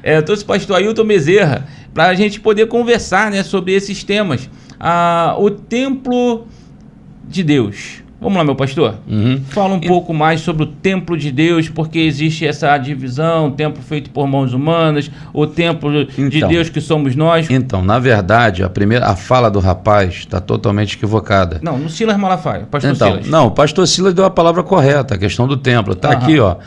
Eu trouxe o pastor Ailton Bezerra para a gente poder conversar, né, sobre esses temas. O templo de Deus. Vamos lá, meu pastor? Fala um pouco mais sobre o templo de Deus, porque existe essa divisão, o templo feito por mãos humanas, o templo de Deus que somos nós. Então, na verdade, a fala do rapaz está totalmente equivocada. Não, no Silas Malafaia, pastor Silas. Não, o pastor Silas deu a palavra correta, a questão do templo. Está aqui, ó.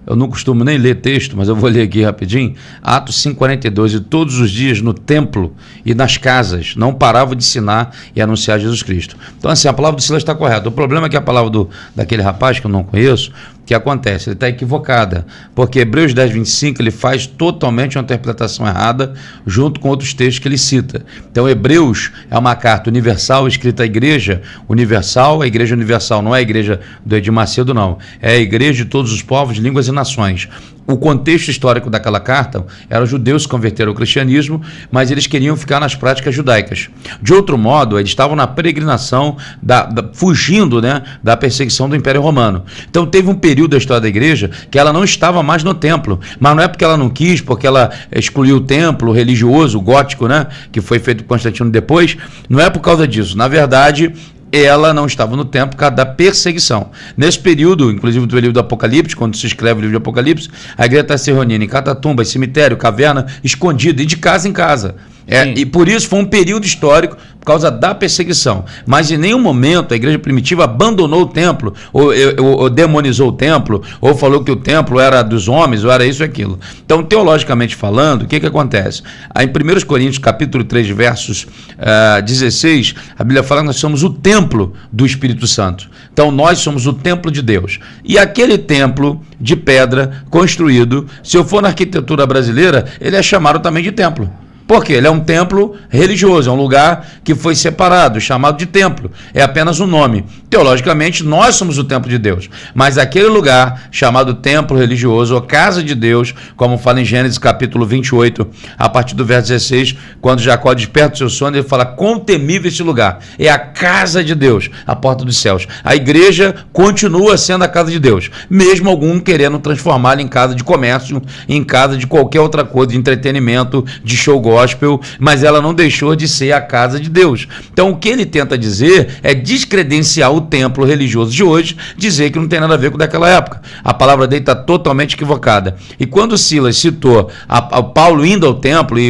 Eu não costumo nem ler texto, mas eu vou ler aqui rapidinho. Atos 5:42, e todos os dias no templo e nas casas não paravam de ensinar e anunciar Jesus Cristo. Então, assim, a palavra do Silas está correta. O problema é que a palavra daquele rapaz, que eu não conheço, o que acontece? Ele está equivocada, porque Hebreus 10:25 ele faz totalmente uma interpretação errada junto com outros textos que ele cita. Então, Hebreus é uma carta universal escrita à igreja universal, a igreja universal não é a igreja do Edir Macedo, não. É a igreja de todos os povos, línguas e nações. O contexto histórico daquela carta eram os judeus que converteram ao cristianismo, mas eles queriam ficar nas práticas judaicas. De outro modo, eles estavam na peregrinação, fugindo, né, da perseguição do Império Romano. Então teve um período da história da igreja que ela não estava mais no templo, mas não é porque ela não quis, porque ela excluiu o templo religioso, o gótico, né, que foi feito por Constantino depois, não é por causa disso. Na verdade, ela não estava no templo por causa da perseguição. Nesse período, inclusive do livro do Apocalipse, quando se escreve o livro do Apocalipse, a igreja está se reunindo em catatumba, cemitério, caverna, escondida e de casa em casa. E por isso foi um período histórico por causa da perseguição. Mas em nenhum momento a igreja primitiva abandonou o templo, ou demonizou o templo, ou falou que o templo era dos homens, ou era isso ou aquilo. Então, teologicamente falando, o que acontece? Em 1 Coríntios, capítulo 3, versos 16, a Bíblia fala que nós somos o templo do Espírito Santo. Então, nós somos o templo de Deus. E aquele templo de pedra construído, se eu for na arquitetura brasileira, ele é chamado também de templo. Por quê? Ele é um templo religioso, é um lugar que foi separado, chamado de templo. É apenas um nome. Teologicamente, nós somos o templo de Deus. Mas aquele lugar, chamado templo religioso, ou casa de Deus, como fala em Gênesis capítulo 28, a partir do verso 16, quando Jacó desperta o seu sono, ele fala, quão temível esse lugar. É a casa de Deus, a porta dos céus. A igreja continua sendo a casa de Deus, mesmo algum querendo transformá-la em casa de comércio, em casa de qualquer outra coisa, de entretenimento, de show gospel, mas ela não deixou de ser a casa de Deus. Então o que ele tenta dizer é descredenciar o templo religioso de hoje, dizer que não tem nada a ver com daquela época. A palavra dele está totalmente equivocada. E quando Silas citou a Paulo indo ao templo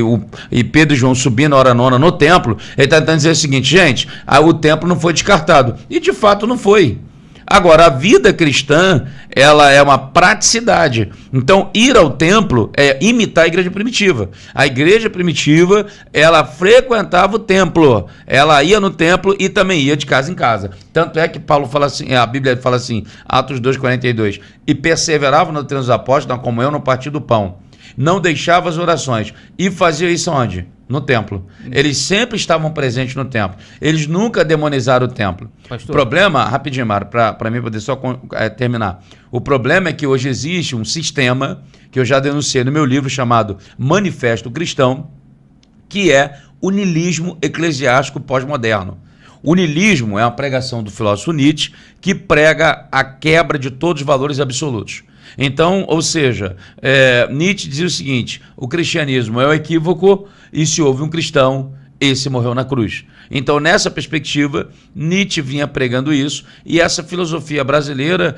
e Pedro e João subindo a hora nona no templo, ele está tentando dizer o seguinte, gente, o templo não foi descartado. E de fato não foi. Agora, a vida cristã, ela é uma praticidade. Então, ir ao templo é imitar a igreja primitiva. A igreja primitiva, ela frequentava o templo. Ela ia no templo e também ia de casa em casa. Tanto é que Paulo fala assim, a Bíblia fala assim, Atos 2:42, e perseverava no treino dos apóstolos, na comunhão, no partir do pão. Não deixava as orações. E fazia isso onde? No templo. Eles sempre estavam presentes no templo. Eles nunca demonizaram o templo. Pastor. O problema, rapidinho, Mário, para mim poder só terminar. O problema é que hoje existe um sistema que eu já denunciei no meu livro chamado Manifesto Cristão, que é o niilismo eclesiástico pós-moderno. O niilismo é uma pregação do filósofo Nietzsche que prega a quebra de todos os valores absolutos. Então, ou seja, Nietzsche dizia o seguinte, o cristianismo é um equívoco e se houve um cristão, esse morreu na cruz. Então, nessa perspectiva, Nietzsche vinha pregando isso e essa filosofia brasileira,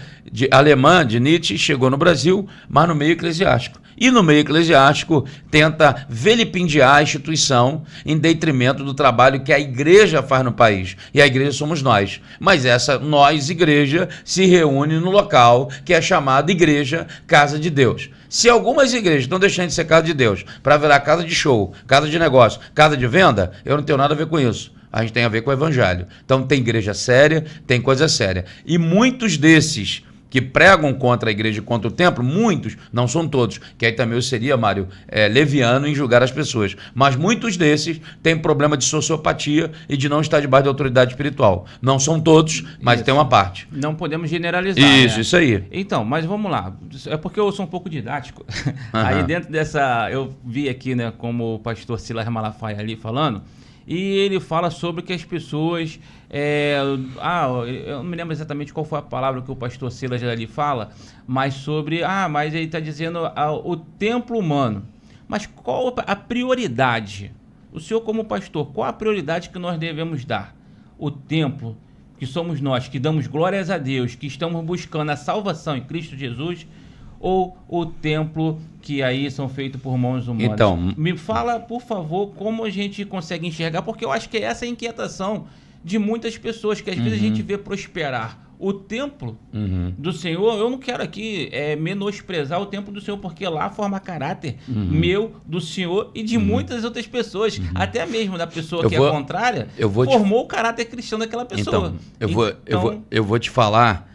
alemã de Nietzsche, chegou no Brasil, mas no meio eclesiástico. E no meio eclesiástico tenta vilipendiar a instituição em detrimento do trabalho que a igreja faz no país. E a igreja somos nós. Mas nós, igreja, se reúne no local que é chamado Igreja Casa de Deus. Se algumas igrejas estão deixando de ser casa de Deus para virar casa de show, casa de negócio, casa de venda, eu não tenho nada a ver com isso. A gente tem a ver com o evangelho. Então tem igreja séria, tem coisa séria. E muitos desses que pregam contra a igreja e contra o templo, muitos, não são todos, que aí também eu seria, Mário, leviano em julgar as pessoas, mas muitos desses têm problema de sociopatia e de não estar debaixo da autoridade espiritual. Não são todos, mas tem uma parte. Não podemos generalizar. Isso aí. Então, mas vamos lá, é porque eu sou um pouco didático. Aí dentro dessa, eu vi aqui, né, como o pastor Silas Malafaia ali falando, E ele fala sobre que as pessoas... eu não me lembro exatamente qual foi a palavra que o pastor Silas ali fala, mas sobre... mas ele está dizendo o templo humano. Mas qual a prioridade? O senhor, como pastor, qual a prioridade que nós devemos dar? O templo, que somos nós, que damos glórias a Deus, que estamos buscando a salvação em Cristo Jesus, ou o templo que aí são feitos por mãos humanas? Então, me fala, por favor, como a gente consegue enxergar, porque eu acho que essa é a inquietação de muitas pessoas, que às vezes a gente vê prosperar o templo do Senhor. Eu não quero aqui menosprezar o templo do Senhor, porque lá forma caráter meu, do Senhor e de muitas outras pessoas, até mesmo da pessoa é contrária, formou o caráter cristão daquela pessoa. Eu vou te falar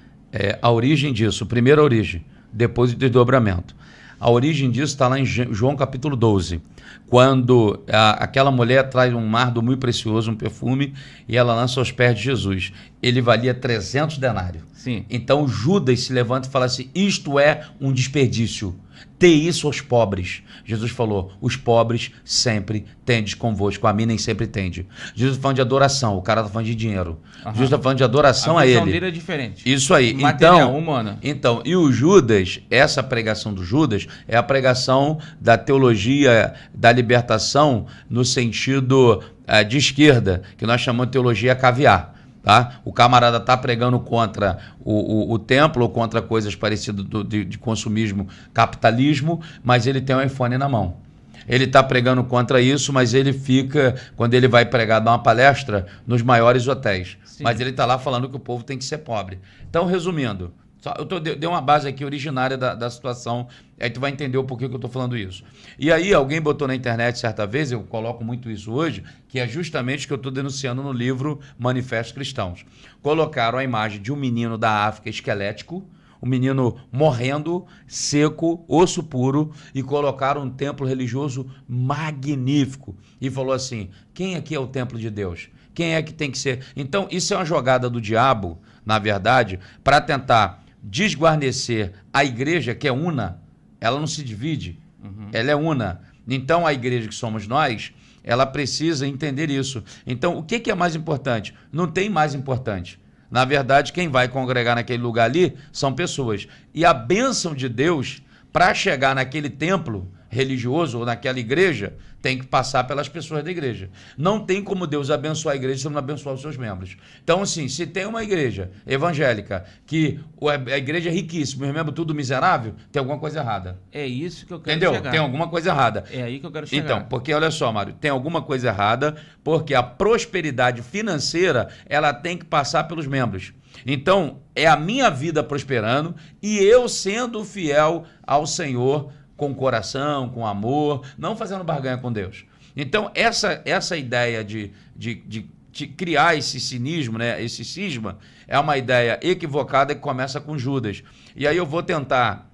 a origem disso, primeiro a origem, depois o desdobramento. A origem disso está lá em João capítulo 12, quando aquela mulher traz um nardo muito precioso, um perfume, e ela lança aos pés de Jesus. Ele valia 300 denários. Sim. Então Judas se levanta e fala assim, isto é um desperdício. Dê isso aos pobres. Jesus falou, os pobres sempre tendes convosco, a mim nem sempre tende. Jesus está falando de adoração, o cara está falando de dinheiro. Jesus está falando de adoração a ele. A visão dele é diferente. Isso aí. Material, humana. Então, e o Judas, essa pregação do Judas é a pregação da teologia da libertação no sentido de esquerda, que nós chamamos de teologia caviar. Tá? O camarada está pregando contra o templo ou contra coisas parecidas de consumismo, capitalismo, mas ele tem um iPhone na mão. Ele está pregando contra isso, mas ele fica, quando ele vai pregar, dar uma palestra nos maiores hotéis. Sim. Mas ele está lá falando que o povo tem que ser pobre. Então, resumindo, eu dei uma base aqui originária da situação, aí tu vai entender o porquê que eu estou falando isso. E aí alguém botou na internet certa vez, eu coloco muito isso hoje, que é justamente o que eu estou denunciando no livro Manifestos Cristãos. Colocaram a imagem de um menino da África esquelético, um menino morrendo, seco, osso puro, e colocaram um templo religioso magnífico. E falou assim, quem aqui é o templo de Deus? Quem é que tem que ser? Então, isso é uma jogada do diabo, na verdade, para tentar desguarnecer a igreja, que é una, ela não se divide, ela é una. Então, a igreja que somos nós, ela precisa entender isso. Então, o que é mais importante? Não tem mais importante. Na verdade, quem vai congregar naquele lugar ali são pessoas. E a bênção de Deus, para chegar naquele templo religioso ou naquela igreja, tem que passar pelas pessoas da igreja. Não tem como Deus abençoar a igreja se não abençoar os seus membros. Então, assim, se tem uma igreja evangélica que a igreja é riquíssima, os membros tudo miserável, tem alguma coisa errada. É isso que eu quero chegar. Entendeu? Tem alguma coisa errada. É aí que eu quero chegar. Então, porque olha só, Mário, tem alguma coisa errada, porque a prosperidade financeira, ela tem que passar pelos membros. Então, é a minha vida prosperando e eu sendo fiel ao Senhor com coração, com amor, não fazendo barganha com Deus. Então, essa ideia de criar esse cinismo, né, esse cisma, é uma ideia equivocada que começa com Judas. E aí eu vou tentar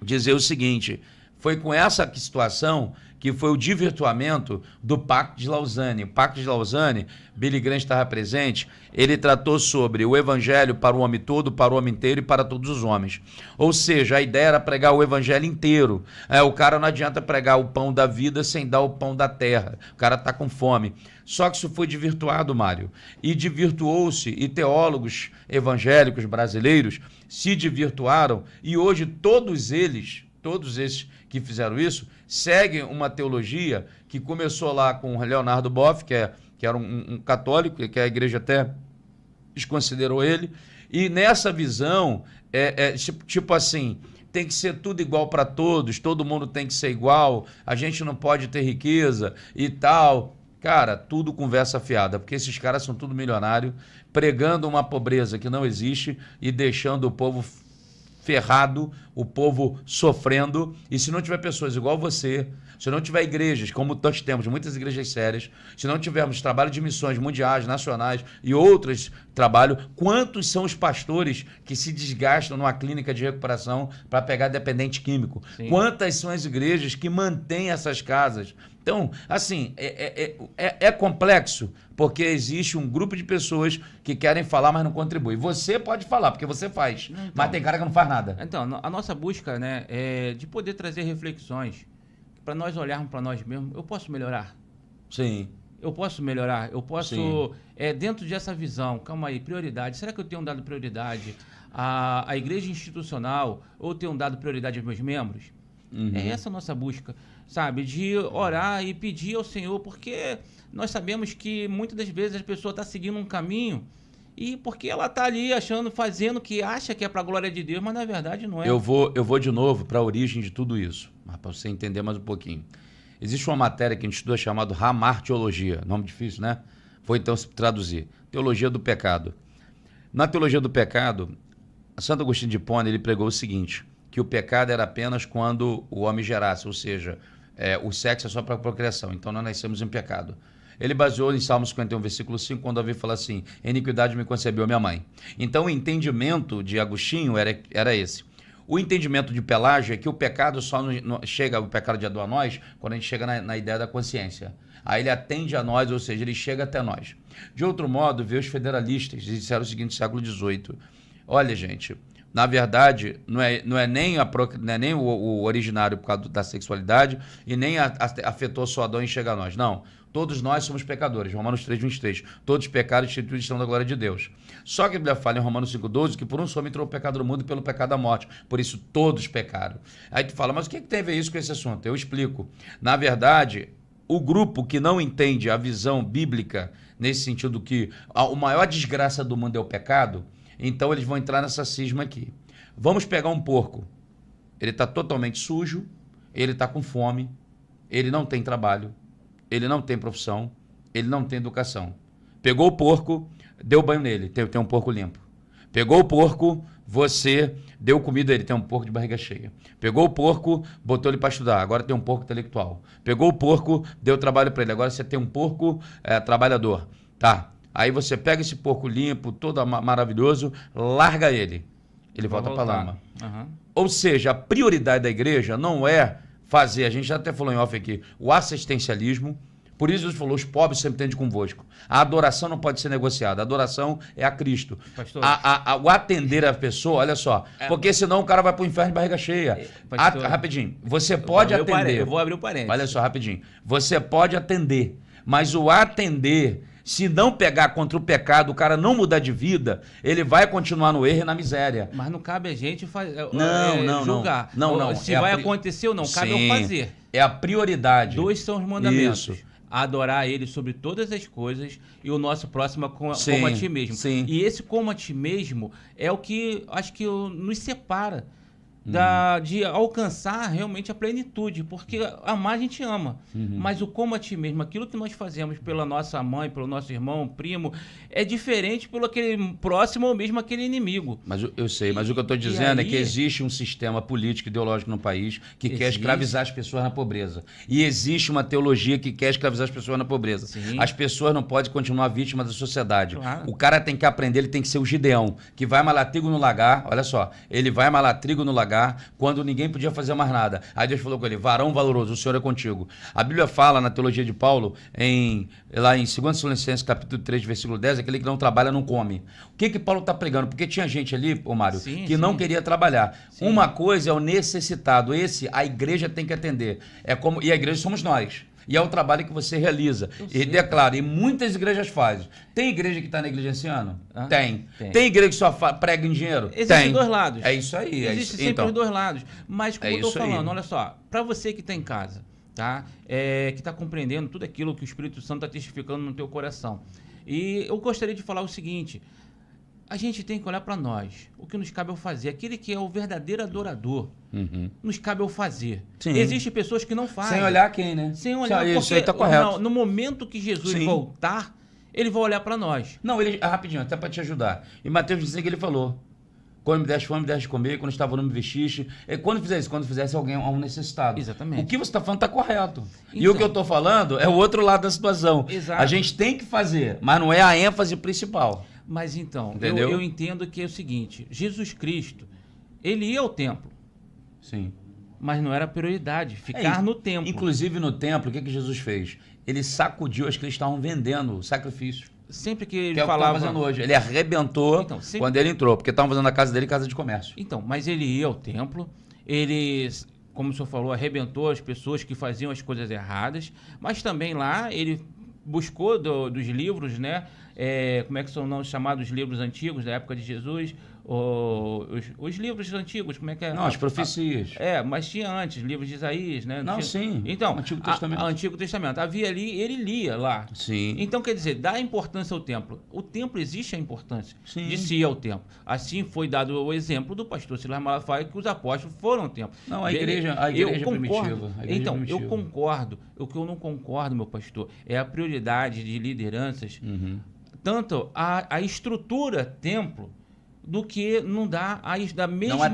dizer o seguinte, foi com essa situação que foi o desvirtuamento do Pacto de Lausanne. O Pacto de Lausanne, Billy Graham estava presente, ele tratou sobre o evangelho para o homem todo, para o homem inteiro e para todos os homens. Ou seja, a ideia era pregar o evangelho inteiro. O cara não adianta pregar o pão da vida sem dar o pão da terra. O cara está com fome. Só que isso foi desvirtuado, Mário. E desvirtuou-se, e teólogos evangélicos brasileiros se desvirtuaram, e hoje todos esses que fizeram isso, seguem uma teologia que começou lá com Leonardo Boff, que era um católico, que a igreja até desconsiderou ele, e nessa visão, tipo assim, tem que ser tudo igual para todos, todo mundo tem que ser igual, a gente não pode ter riqueza e tal. Cara, tudo conversa fiada, porque esses caras são tudo milionário, pregando uma pobreza que não existe e deixando o povo ferrado, o povo sofrendo, e se não tiver pessoas igual você, se não tiver igrejas, como nós temos, muitas igrejas sérias, se não tivermos trabalho de missões mundiais, nacionais e outros trabalhos, quantos são os pastores que se desgastam numa clínica de recuperação para pegar dependente químico? Sim. Quantas são as igrejas que mantêm essas casas? Então, assim, é complexo, porque existe um grupo de pessoas que querem falar, mas não contribuem. Você pode falar, porque você faz, então, mas tem cara que não faz nada. Então, a nossa busca, né, é de poder trazer reflexões para nós olharmos para nós mesmos. Eu posso melhorar? Sim. Eu posso melhorar? Eu posso, dentro dessa visão, calma aí, prioridade. Será que eu tenho dado prioridade à igreja institucional ou tenho dado prioridade aos meus membros? É essa a nossa busca, sabe? De orar e pedir ao Senhor, porque nós sabemos que muitas das vezes a pessoa está seguindo um caminho e porque ela está ali fazendo o que acha que é para a glória de Deus, mas na verdade não é. Eu vou de novo para a origem de tudo isso, para você entender mais um pouquinho. Existe uma matéria que a gente estuda chamada Hamartiologia, nome difícil, né? Vou então traduzir. Teologia do pecado. Na teologia do pecado, Santo Agostinho de Hipona, ele pregou o seguinte, que o pecado era apenas quando o homem gerasse, ou seja, o sexo é só para a procriação, então nós nascemos em pecado. Ele baseou em Salmo 51, versículo 5, quando Davi fala assim, em iniquidade me concebeu minha mãe. Então o entendimento de Agostinho era esse. O entendimento de Pelágio é que o pecado só chega, o pecado de Adão a nós, quando a gente chega na ideia da consciência. Aí ele atende a nós, ou seja, ele chega até nós. De outro modo, veio os federalistas, eles disseram o seguinte, no século XVIII, olha gente, na verdade, não é nem o originário por causa da sexualidade e nem afetou só Adão e chega a nós. Não, todos nós somos pecadores. Romanos 3, 23. Todos pecaram e instituídos estão da glória de Deus. Só que a Bíblia fala em Romanos 5, 12 que por um só homem entrou o pecado no mundo e pelo pecado a morte. Por isso todos pecaram. Aí tu fala, mas o que tem a ver isso com esse assunto? Eu explico. Na verdade, o grupo que não entende a visão bíblica, nesse sentido que a maior desgraça do mundo é o pecado, então eles vão entrar nessa cisma aqui. Vamos pegar um porco. Ele está totalmente sujo, ele está com fome, ele não tem trabalho, ele não tem profissão, ele não tem educação. Pegou o porco, deu banho nele, tem um porco limpo. Pegou o porco, você deu comida a ele, tem um porco de barriga cheia. Pegou o porco, botou ele para estudar, agora tem um porco intelectual. Pegou o porco, deu trabalho para ele, agora você tem um porco trabalhador. Tá. Aí você pega esse porco limpo, todo maravilhoso, larga ele. Ele volta para a lama. Ou seja, a prioridade da igreja não é fazer, a gente já até falou em off aqui, o assistencialismo. Por isso Jesus falou, os pobres sempre têm convosco. A adoração não pode ser negociada. A adoração é a Cristo. Pastor, o atender a pessoa, olha só, porque senão o cara vai para o inferno de barriga cheia. Rapidinho, você pode atender. Eu vou abrir o parênteses. Olha só, rapidinho. Você pode atender, mas o atender... Se não pegar contra o pecado, o cara não mudar de vida, ele vai continuar no erro e na miséria. Mas não cabe a gente julgar. Não. Se vai acontecer ou não, cabe eu fazer. É a prioridade. 2 são os mandamentos. Isso. Adorar ele sobre todas as coisas e o nosso próximo como a ti mesmo. Sim. E esse como a ti mesmo é o que acho que nos separa de alcançar realmente a plenitude, porque amar a gente ama, mas o como a ti mesmo, aquilo que nós fazemos pela nossa mãe, pelo nosso irmão, primo, é diferente pelo aquele próximo ou mesmo aquele inimigo. Mas eu sei, mas o que eu estou dizendo é que existe um sistema político ideológico no país que quer escravizar as pessoas na pobreza. E existe uma teologia que quer escravizar as pessoas na pobreza. Sim. As pessoas não podem continuar vítimas da sociedade. Claro. O cara tem que aprender, ele tem que ser o Gideão, que vai malar trigo no lagar, olha só, ele vai malar trigo no lagar quando ninguém podia fazer mais nada. Aí Deus falou com ele, varão valoroso, o Senhor é contigo. A Bíblia fala na teologia de Paulo, lá em 2 Tessalonicenses capítulo 3, versículo 10, aquele que não trabalha não come. O que Paulo está pregando? Porque tinha gente ali, Mário, que não queria trabalhar. Sim. Uma coisa é o necessitado, esse a igreja tem que atender. E a igreja somos nós. E é o trabalho que você realiza. E declara, e muitas igrejas fazem. Tem igreja que está negligenciando? Tem. Tem igreja que só prega em dinheiro? Existem 2 lados. É isso aí. Existem sempre os 2 lados. Mas como eu estou falando, olha só, para você que está em casa, tá? Que está compreendendo tudo aquilo que o Espírito Santo está testificando no teu coração. E eu gostaria de falar o seguinte, a gente tem que olhar para nós, o que nos cabe é o fazer. Aquele que é o verdadeiro adorador, nos cabe é o fazer. Existem pessoas que não fazem. Sem olhar quem, né? Sem olhar, isso aí tá correto. No momento que Jesus voltar, ele vai olhar para nós. Não, rapidinho, até para te ajudar. E Mateus 16 que ele falou, quando me deste fome, me deste de comer, quando estava no me vestiste. Quando fizer isso, quando fizesse alguém um necessitado. Exatamente. O que você está falando está correto. Então, e o que eu estou falando é o outro lado da situação. Exato. A gente tem que fazer, mas não é a ênfase principal. Mas então, eu entendo que é o seguinte, Jesus Cristo, ele ia ao templo. Sim. Mas não era prioridade, ficar no templo. Inclusive no templo, o que Jesus fez? Ele sacudiu as que eles estavam vendendo sacrifícios. Sempre que ele falava... Que é o que fazendo hoje. Ele arrebentou quando ele entrou, porque estavam fazendo na casa dele casa de comércio. Então, mas ele ia ao templo, ele, como o senhor falou, arrebentou as pessoas que faziam as coisas erradas, mas também lá ele buscou dos livros, né? Como é que são os chamados livros antigos da época de Jesus? Os livros antigos, como é que é? Não, as profecias. Mas tinha antes, livros de Isaías, né? Não, sim. Então, Antigo Testamento. Antigo Testamento. Havia ali, ele lia lá. Sim. Então, quer dizer, dá importância ao templo. O templo existe a importância Sim. de si ao templo. Assim foi dado o exemplo do pastor Silas Malafaia, que os apóstolos foram ao templo. Não, a igreja primitiva. Eu concordo. O que eu não concordo, meu pastor, é a prioridade de lideranças, tanto a estrutura templo, do que não dá da mesma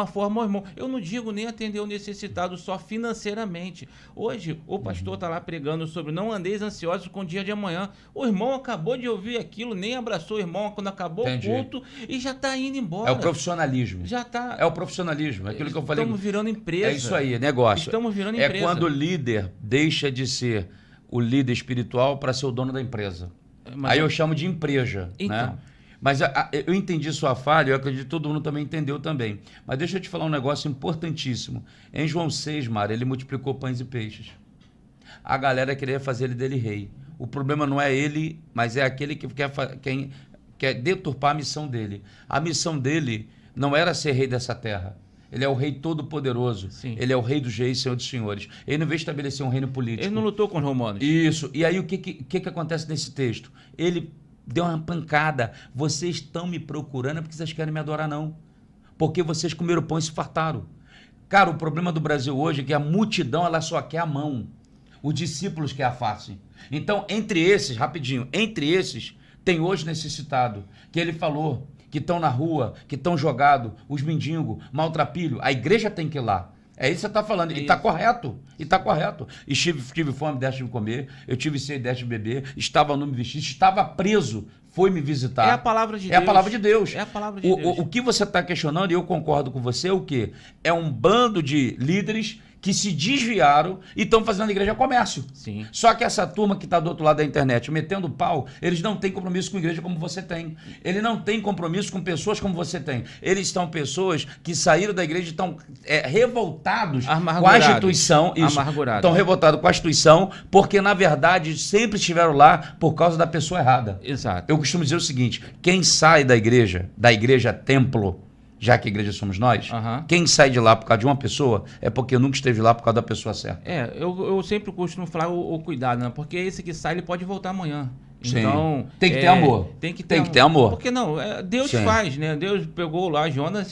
forma ao irmão. Eu não digo nem atender o necessitado só financeiramente. Hoje, o pastor está lá pregando sobre não andeis ansiosos com o dia de amanhã. O irmão acabou de ouvir aquilo, nem abraçou o irmão quando acabou o culto e já está indo embora. É o profissionalismo. Já tá. É o profissionalismo. Aquilo que eu falei. Estamos virando empresa. É isso aí, negócio. Estamos virando empresa. É quando o líder deixa de ser o líder espiritual para ser o dono da empresa. Aí eu chamo de empresa, então, né? Mas eu entendi sua falha, eu acredito que todo mundo também entendeu também. Mas deixa eu te falar um negócio importantíssimo. Em João 6, Mário, ele multiplicou pães e peixes. A galera queria fazer ele dele rei. O problema não é ele, mas é aquele que quer deturpar a missão dele. A missão dele não era ser rei dessa terra. Ele é o rei todo-poderoso. Sim. Ele é o rei dos reis, senhor dos senhores. Ele não veio estabelecer um reino político. Ele não lutou com os romanos. Isso. E aí o que acontece nesse texto? Ele deu uma pancada. Vocês estão me procurando porque vocês querem me adorar, não. Porque vocês comeram pão e se fartaram. Cara, o problema do Brasil hoje é que a multidão ela só quer a mão. Os discípulos querem a face. Então, entre esses, tem hoje necessitado. Que ele falou que estão na rua, que estão jogados, os mendigos, maltrapilho. A igreja tem que ir lá. É isso que você está falando. E está correto. E tive fome, deixe de comer. Eu tive sede, deixe de beber. Estava nu, me vestir. Estava preso, foi me visitar. É a palavra de Deus. É a palavra de Deus. É a palavra de Deus. O que você está questionando, e eu concordo com você, é o quê? É um bando de líderes que se desviaram e estão fazendo a igreja comércio. Sim. Só que essa turma que está do outro lado da internet metendo pau, eles não têm compromisso com a igreja como você tem. Ele não tem compromisso com pessoas como você tem. Eles estão pessoas que saíram da igreja e estão revoltados com a instituição. Estão revoltados com a instituição porque, na verdade, sempre estiveram lá por causa da pessoa errada. Exato. Eu costumo dizer o seguinte, quem sai da igreja templo, já que a igreja somos nós, quem sai de lá por causa de uma pessoa é porque nunca esteve lá por causa da pessoa certa. Eu sempre costumo falar o cuidado, né? Porque esse que sai, ele pode voltar amanhã. Sim. Então, tem que ter amor. Tem que ter amor. Porque não, Deus faz, né? Deus pegou lá Jonas,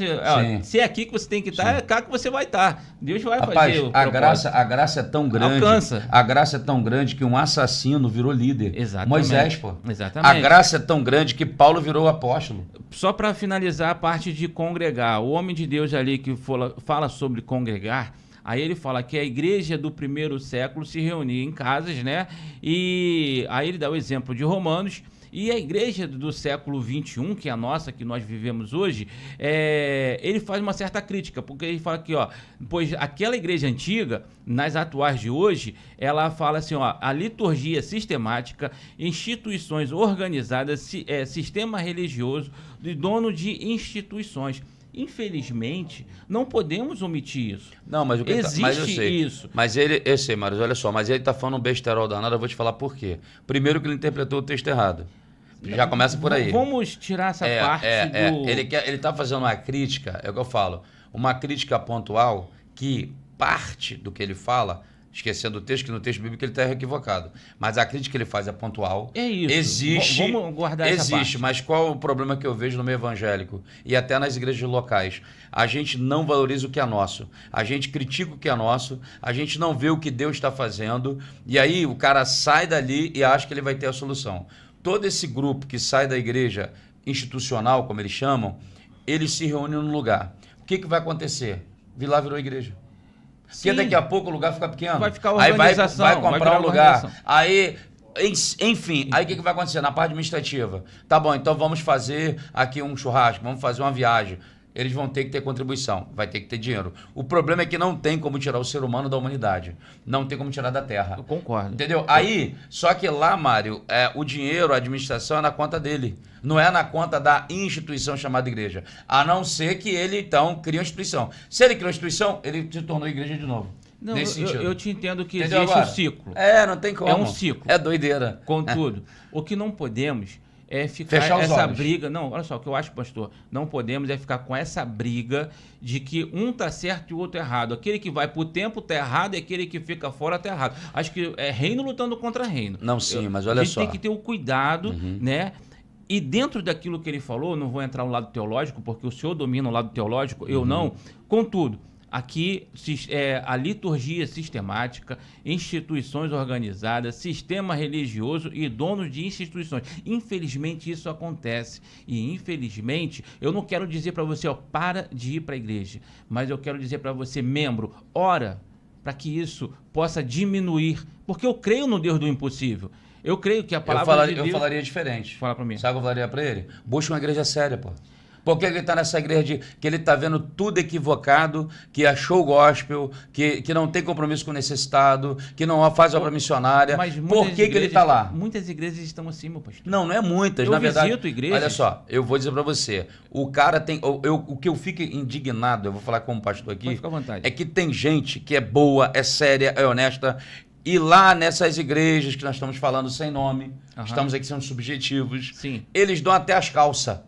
se é aqui que você tem que estar, é cá que você vai estar. Deus vai fazer. A graça é tão grande. Alcança. A graça é tão grande que um assassino virou líder. Exatamente. Moisés, pô. Exatamente. A graça é tão grande que Paulo virou apóstolo. Só para finalizar a parte de congregar, o homem de Deus ali que fala sobre congregar, aí ele fala que a igreja do primeiro século se reunia em casas, né? E aí ele dá o exemplo de Romanos. E a igreja do século XXI, que é a nossa, que nós vivemos hoje, ele faz uma certa crítica, porque ele fala que, pois aquela igreja antiga, nas atuais de hoje, ela fala assim, a liturgia sistemática, instituições organizadas, sistema religioso, de dono de instituições. Infelizmente, não podemos omitir isso. Não, mas o que existe mas eu sei. Isso. Mas eu sei, Mário, olha só, mas ele está falando um besterol danado, eu vou te falar por quê. Primeiro que ele interpretou o texto errado. Já começa por aí. Vamos tirar essa parte do... Ele está fazendo uma crítica, é o que eu falo, uma crítica pontual que parte do que ele fala, esquecendo o texto, que no texto bíblico ele está equivocado. Mas a crítica que ele faz é pontual. É isso. Existe. Vamos guardar essa parte. Existe, mas qual o problema que eu vejo no meio evangélico? E até nas igrejas locais? A gente não valoriza o que é nosso. A gente critica o que é nosso. A gente não vê o que Deus está fazendo. E aí o cara sai dali e acha que ele vai ter a solução. Todo esse grupo que sai da igreja institucional, como eles chamam, eles se reúnem num lugar. O que vai acontecer? Lá virou igreja. Porque daqui a pouco o lugar fica pequeno. Vai ficar organização. Aí vai comprar um lugar. Aí, enfim, aí o que vai acontecer? Na parte administrativa. Tá bom, então vamos fazer aqui um churrasco, vamos fazer uma viagem. Eles vão ter que ter contribuição, vai ter que ter dinheiro. O problema é que não tem como tirar o ser humano da humanidade. Não tem como tirar da terra. Eu concordo. Entendeu? Aí, só que lá, Mário, o dinheiro, a administração é na conta dele. Não é na conta da instituição chamada igreja. A não ser que ele, então, crie uma instituição. Se ele criou uma instituição, ele se tornou igreja de novo. Não, nesse sentido. Eu te entendo que Entendeu existe agora? um ciclo. Não tem como. É um ciclo. É doideira. Contudo, o que não podemos é ficar Fechar os essa olhos. briga. Não, olha só, o que eu acho, pastor, não podemos é ficar com essa briga de que um tá certo e o outro errado. Aquele que vai pro templo tá errado e aquele que fica fora tá errado. Acho que é reino lutando contra reino. Não, sim, mas olha só. A gente tem que ter o cuidado, né? E dentro daquilo que ele falou, não vou entrar no lado teológico, porque o senhor domina o lado teológico, eu não. Contudo, aqui a liturgia sistemática, instituições organizadas, sistema religioso e donos de instituições. Infelizmente isso acontece. E infelizmente, eu não quero dizer para você, para de ir para a igreja. Mas eu quero dizer para você, membro, ora para que isso possa diminuir. Porque eu creio no Deus do impossível. Eu creio que a palavra de Deus... Eu falaria diferente. Fala para mim. Sabe o que eu falaria para ele? Busca uma igreja séria, pô. Por que ele está nessa igreja que ele está vendo tudo equivocado, que achou gospel, que não tem compromisso com o necessitado, que não faz obra missionária? Por que ele está lá? Muitas igrejas estão assim, meu pastor. Não é muitas, eu na verdade. visito igrejas. Olha só, eu vou dizer para você, o cara tem... O que eu fico indignado, eu vou falar como pastor aqui, fica à vontade. é que tem gente que é boa, é séria, é honesta, e lá nessas igrejas que nós estamos falando sem nome, estamos aqui sendo subjetivos, sim, eles dão até as calças.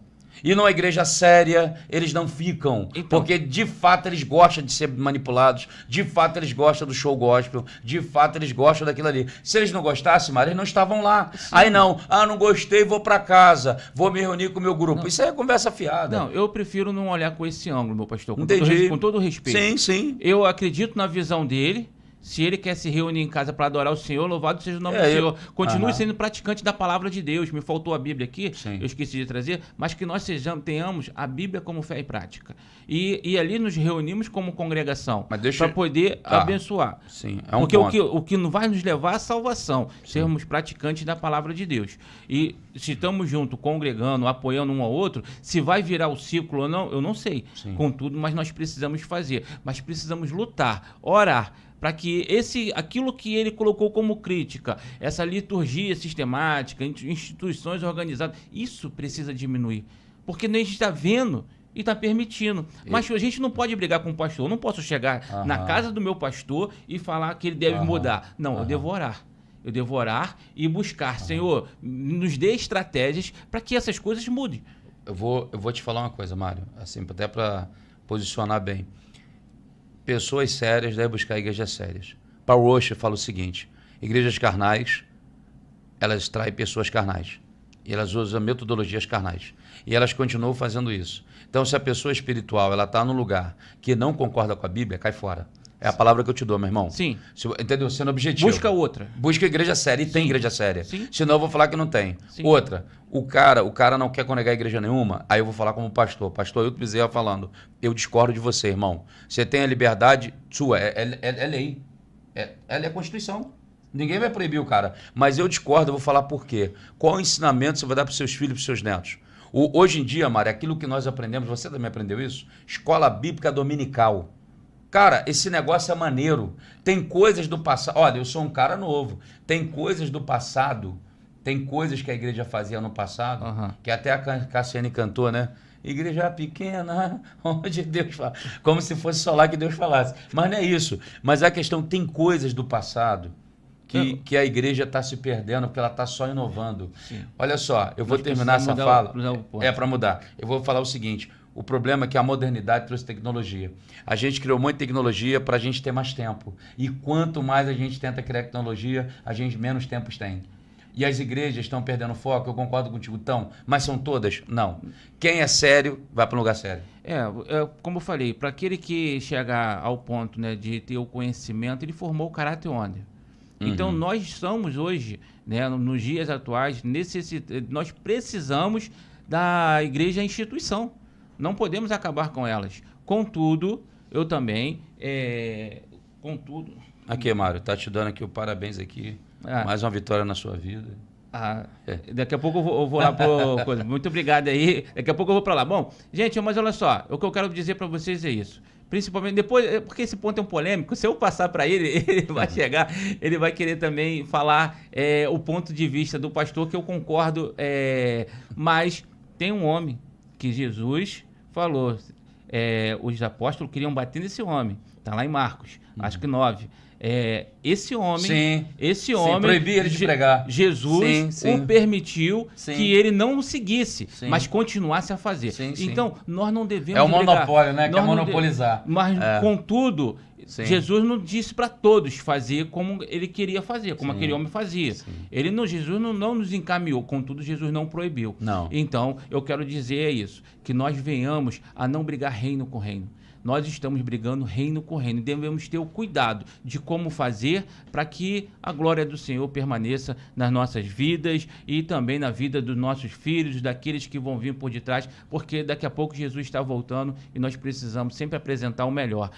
E numa igreja séria, eles não ficam. Então, porque, de fato, eles gostam de ser manipulados. De fato, eles gostam do show gospel. De fato, eles gostam daquilo ali. Se eles não gostassem, Mário, eles não estavam lá. Sim. Aí não gostei, vou para casa. Vou me reunir com o meu grupo. Não. Isso aí é conversa fiada. Não, eu prefiro não olhar com esse ângulo, meu pastor. Com todo respeito. Sim, sim. Eu acredito na visão dele. Se ele quer se reunir em casa para adorar o Senhor, louvado seja o nome do Senhor. Continue sendo praticante da palavra de Deus. Me faltou a Bíblia aqui, eu esqueci de trazer, mas que nós tenhamos a Bíblia como fé e prática. E ali nos reunimos como congregação para poder abençoar. Sim, porque o que não vai nos levar à salvação, sermos praticantes da palavra de Deus. E se estamos juntos, congregando, apoiando um ao outro, se vai virar o ciclo ou não, eu não sei. Sim. Contudo, mas nós precisamos fazer. Mas precisamos lutar, orar, para que aquilo que ele colocou como crítica, essa liturgia sistemática, instituições organizadas, isso precisa diminuir. Porque a gente está vendo e está permitindo. Mas a gente não pode brigar com o pastor. Eu não posso chegar na casa do meu pastor e falar que ele deve mudar. Não, eu devo orar. Eu devo orar e buscar. Senhor, nos dê estratégias para que essas coisas mudem. Eu vou te falar uma coisa, Mário, assim, até para posicionar bem. Pessoas sérias devem buscar igrejas sérias. Paul Roche fala o seguinte: igrejas carnais, elas traem pessoas carnais. E elas usam metodologias carnais. E elas continuam fazendo isso. Então, se a pessoa espiritual está num lugar que não concorda com a Bíblia, cai fora. É a palavra que eu te dou, meu irmão. Sim. Entendeu? Sendo objetivo. Busca outra. Busca igreja séria. E tem igreja séria. Sim. Senão eu vou falar que não tem. Sim. Outra. O cara não quer congregar igreja nenhuma, aí eu vou falar como pastor. Pastor Hilton Bezerra falando. Eu discordo de você, irmão. Você tem a liberdade sua. É lei. Ela é a Constituição. Ninguém vai proibir o cara. Mas eu discordo, eu vou falar por quê. Qual ensinamento você vai dar para os seus filhos e para os seus netos? Hoje em dia, Mário, aquilo que nós aprendemos, você também aprendeu isso? Escola Bíblica Dominical. Cara, esse negócio é maneiro. Tem coisas do passado. Olha, eu sou um cara novo. Tem coisas do passado. Tem coisas que a igreja fazia no passado, que até a Cassiane cantou, né? Igreja pequena, onde Deus fala. Como se fosse só lá que Deus falasse. Mas não é isso. Mas a questão, tem coisas do passado que a igreja está se perdendo porque ela está só inovando. Sim. Olha só, eu vou terminar essa fala. É para mudar. Eu vou falar o seguinte: o problema é que a modernidade trouxe tecnologia. A gente criou muita tecnologia para a gente ter mais tempo. E quanto mais a gente tenta criar tecnologia, a gente menos tempo tem. E as igrejas estão perdendo foco, eu concordo contigo, mas são todas? Não. Quem é sério, vai para um lugar sério. Como eu falei, para aquele que chegar ao ponto, né, de ter o conhecimento, ele formou o caráter onde? Então, nós somos hoje, né, nos dias atuais, nós precisamos da igreja instituição. Não podemos acabar com elas. Contudo, eu também... Aqui, Mário, tá te dando aqui o parabéns aqui. Mais uma vitória na sua vida. Daqui a pouco eu vou lá pro coisa. Muito obrigado aí. Daqui a pouco eu vou para lá. Bom, gente, mas olha só. O que eu quero dizer para vocês é isso. Principalmente depois, porque esse ponto é um polêmico. Se eu passar para ele, ele vai chegar, ele vai querer também falar o ponto de vista do pastor, que eu concordo. Mas tem um homem que Jesus falou. Os apóstolos queriam bater nesse homem. Está lá em Marcos, acho que 9. Esse homem, proibia ele de pregar. Jesus o permitiu que ele não o seguisse, mas continuasse a fazer. Então, nós não devemos o monopólio, né? Que é monopolizar. Mas, contudo, Jesus não disse para todos fazer como ele queria fazer, como aquele homem fazia. Jesus não nos encaminhou, contudo, Jesus não proibiu. Não. Então, eu quero dizer isso, que nós venhamos a não brigar reino com reino. Nós estamos brigando reino com reino. Devemos ter o cuidado de como fazer para que a glória do Senhor permaneça nas nossas vidas e também na vida dos nossos filhos, daqueles que vão vir por detrás, porque daqui a pouco Jesus está voltando e nós precisamos sempre apresentar o melhor.